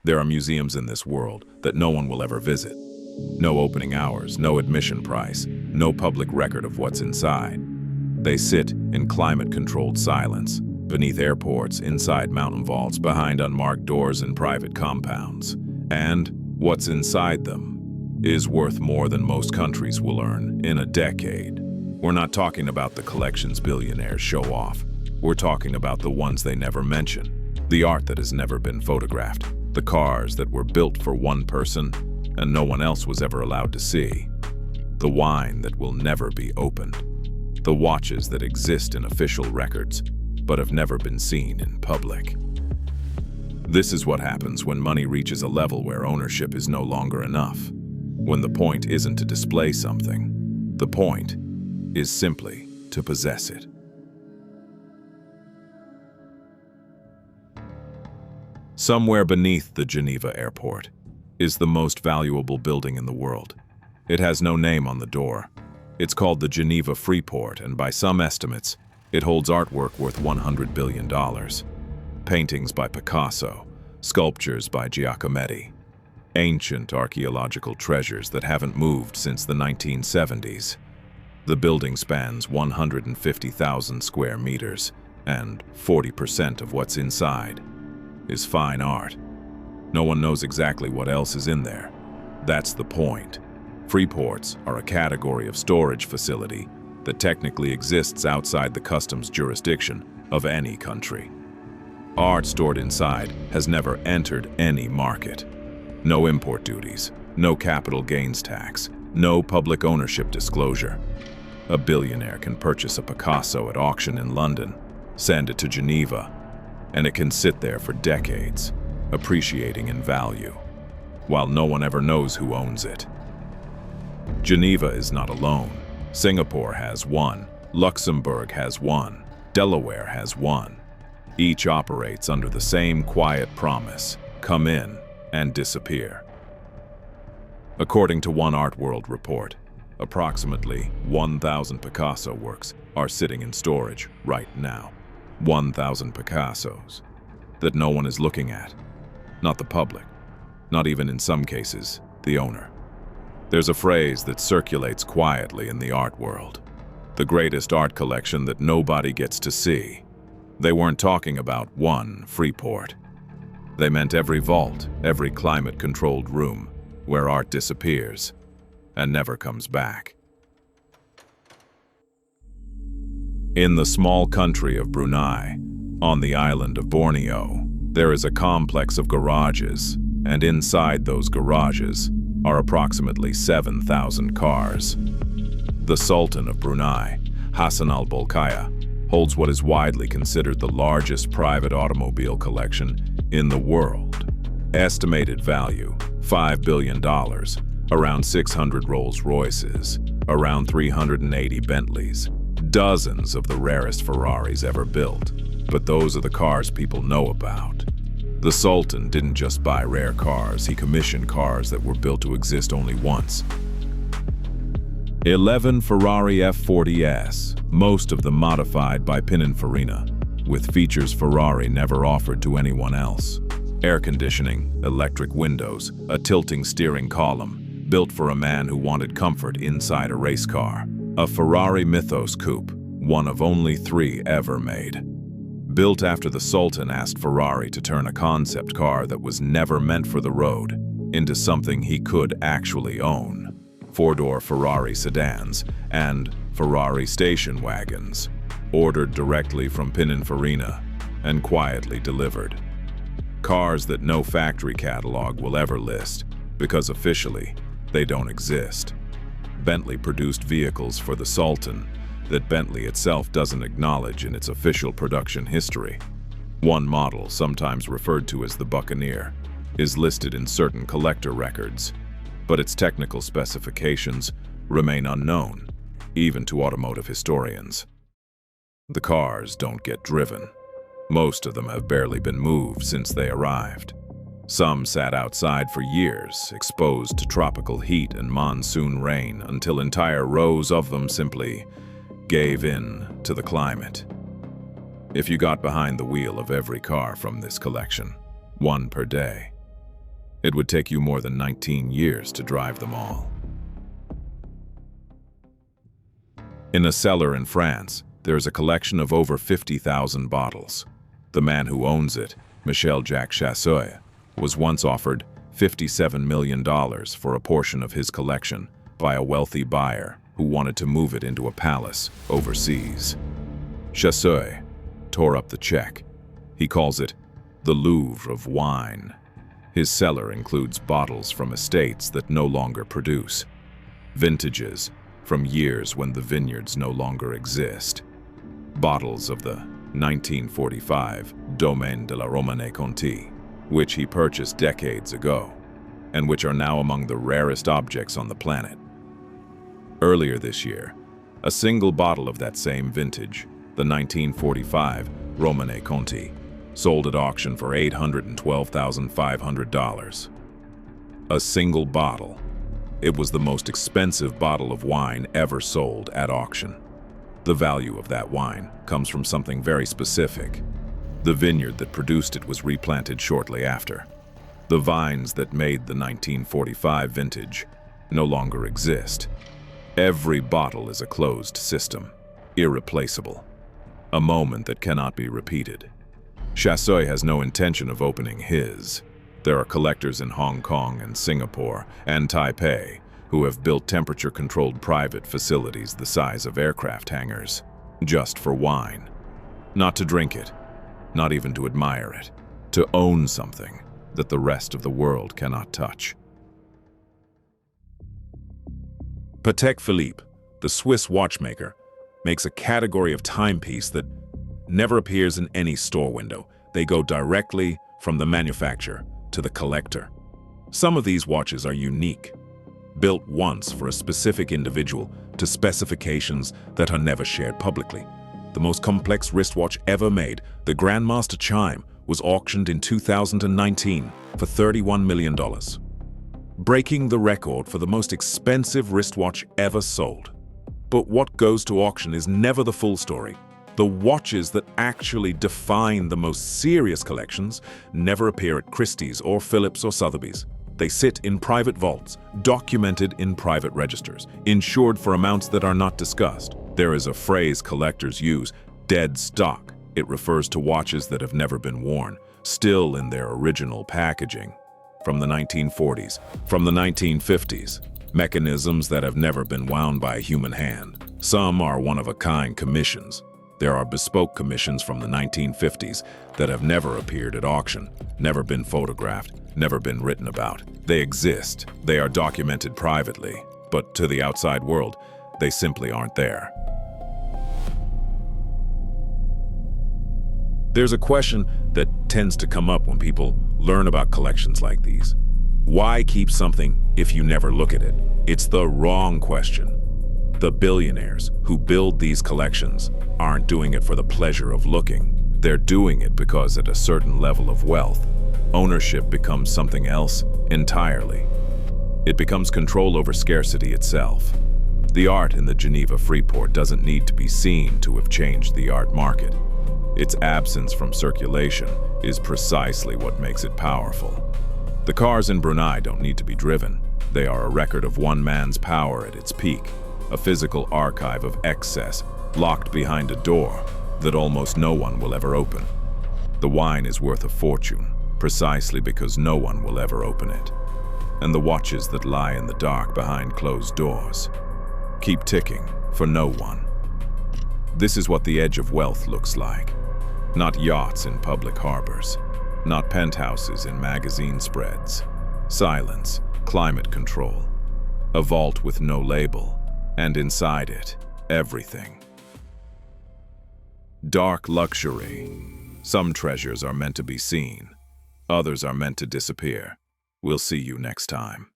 There are museums in this world that no one will ever visit. No opening hours, no admission price, no public record of what's inside. They sit in climate-controlled silence, beneath airports, inside mountain vaults, behind unmarked doors in private compounds. And what's inside them is worth more than most countries will earn in a decade. We're not talking about the collections billionaires show off. We're talking about the ones they never mention, the art that has never been photographed, the cars that were built for one person and no one else was ever allowed to see, the wine that will never be opened, the watches that exist in official records but have never been seen in public. This is what happens when money reaches a level where ownership is no longer enough, when the point isn't to display something. The point is simply to possess it. Somewhere beneath the Geneva airport is the most valuable building in the world. It has no name on the door. It's called the Geneva Freeport, and by some estimates, it holds artwork worth $100 billion. Paintings by Picasso, sculptures by Giacometti, ancient archaeological treasures that haven't moved since the 1970s. The building spans 150,000 square meters, and 40% of what's inside is fine art. No one knows exactly what else is in there. That's the point. Freeports are a category of storage facility that technically exists outside the customs jurisdiction of any country. Art stored inside has never entered any market. No import duties, no capital gains tax, no public ownership disclosure. A billionaire can purchase a Picasso at auction in London, send it to Geneva, and it can sit there for decades, appreciating in value, while no one ever knows who owns it. Geneva is not alone. Singapore has one, Luxembourg has one, Delaware has one. Each operates under the same quiet promise: come in and disappear. According to one Art World report, approximately 1,000 Picasso works are sitting in storage right now. 1,000 Picassos that no one is looking at. Not the public, not even in some cases, the owner. There's a phrase that circulates quietly in the art world: the greatest art collection that nobody gets to see. They weren't talking about one Freeport. They meant every vault, every climate-controlled room where art disappears and never comes back. In the small country of Brunei, on the island of Borneo, there is a complex of garages, and inside those garages are approximately 7,000 cars. The Sultan of Brunei, Hassan al-Bolkiah, holds what is widely considered the largest private automobile collection in the world. Estimated value, $5 billion, around 600 Rolls-Royces, around 380 Bentleys, dozens of the rarest Ferraris ever built. But those are the cars people know about. The Sultan didn't just buy rare cars, he commissioned cars that were built to exist only once. 11 Ferrari F40s, most of them modified by Pininfarina, with features Ferrari never offered to anyone else. Air conditioning, electric windows, a tilting steering column, built for a man who wanted comfort inside a race car. A Ferrari Mythos coupe, one of only 3 ever made. Built after the Sultan asked Ferrari to turn a concept car that was never meant for the road into something he could actually own. 4-door Ferrari sedans and Ferrari station wagons, ordered directly from Pininfarina and quietly delivered. Cars that no factory catalog will ever list, because officially they don't exist. Bentley produced vehicles for the Sultan that Bentley itself doesn't acknowledge in its official production history. One model, sometimes referred to as the Buccaneer, is listed in certain collector records, but its technical specifications remain unknown, even to automotive historians. The cars don't get driven. Most of them have barely been moved since they arrived. Some sat outside for years, exposed to tropical heat and monsoon rain, until entire rows of them simply gave in to the climate. If you got behind the wheel of every car from this collection, one per day, It would take you more than 19 years to drive them all. In a cellar in France, there is a collection of over 50,000 bottles. The man who owns it, Michel-Jacques Chasseau, was once offered $57 million for a portion of his collection by a wealthy buyer who wanted to move it into a palace overseas. Chasseau tore up the check. He calls it the Louvre of wine. His cellar includes bottles from estates that no longer produce, vintages from years when the vineyards no longer exist, bottles of the 1945 Domaine de la Romanée-Conti, which he purchased decades ago, and which are now among the rarest objects on the planet. Earlier this year, a single bottle of that same vintage, the 1945 Romanée-Conti, sold at auction for $812,500. A single bottle. It was the most expensive bottle of wine ever sold at auction. The value of that wine comes from something very specific. The vineyard that produced it was replanted shortly after. The vines that made the 1945 vintage no longer exist. Every bottle is a closed system, irreplaceable, a moment that cannot be repeated. Chasseau has no intention of opening his. There are collectors in Hong Kong and Singapore and Taipei who have built temperature-controlled private facilities the size of aircraft hangars, just for wine. Not to drink it, not even to admire it, to own something that the rest of the world cannot touch. Patek Philippe, the Swiss watchmaker, makes a category of timepiece that never appears in any store window. They go directly from the manufacturer to the collector. Some of these watches are unique, built once for a specific individual to specifications that are never shared publicly. The most complex wristwatch ever made, the Grandmaster Chime, was auctioned in 2019 for $31 million, breaking the record for the most expensive wristwatch ever sold. But what goes to auction is never the full story. The watches that actually define the most serious collections never appear at Christie's or Phillips or Sotheby's. They sit in private vaults, documented in private registers, insured for amounts that are not discussed. There is a phrase collectors use, dead stock. It refers to watches that have never been worn, still in their original packaging. From the 1940s, from the 1950s, mechanisms that have never been wound by a human hand. Some are one-of-a-kind commissions. There are bespoke commissions from the 1950s that have never appeared at auction, never been photographed, never been written about. They exist, they are documented privately, but to the outside world, they simply aren't there. There's a question that tends to come up when people learn about collections like these. Why keep something if you never look at it? It's the wrong question. The billionaires who build these collections aren't doing it for the pleasure of looking. They're doing it because at a certain level of wealth, ownership becomes something else entirely. It becomes control over scarcity itself. The art in the Geneva Freeport doesn't need to be seen to have changed the art market. Its absence from circulation is precisely what makes it powerful. The cars in Brunei don't need to be driven. They are a record of one man's power at its peak, a physical archive of excess, locked behind a door that almost no one will ever open. The wine is worth a fortune, precisely because no one will ever open it. And the watches that lie in the dark behind closed doors keep ticking for no one. This is what the edge of wealth looks like. Not yachts in public harbors, not penthouses in magazine spreads. Silence, climate control, a vault with no label, and inside it, everything. Dark luxury. Some treasures are meant to be seen, others are meant to disappear. We'll see you next time.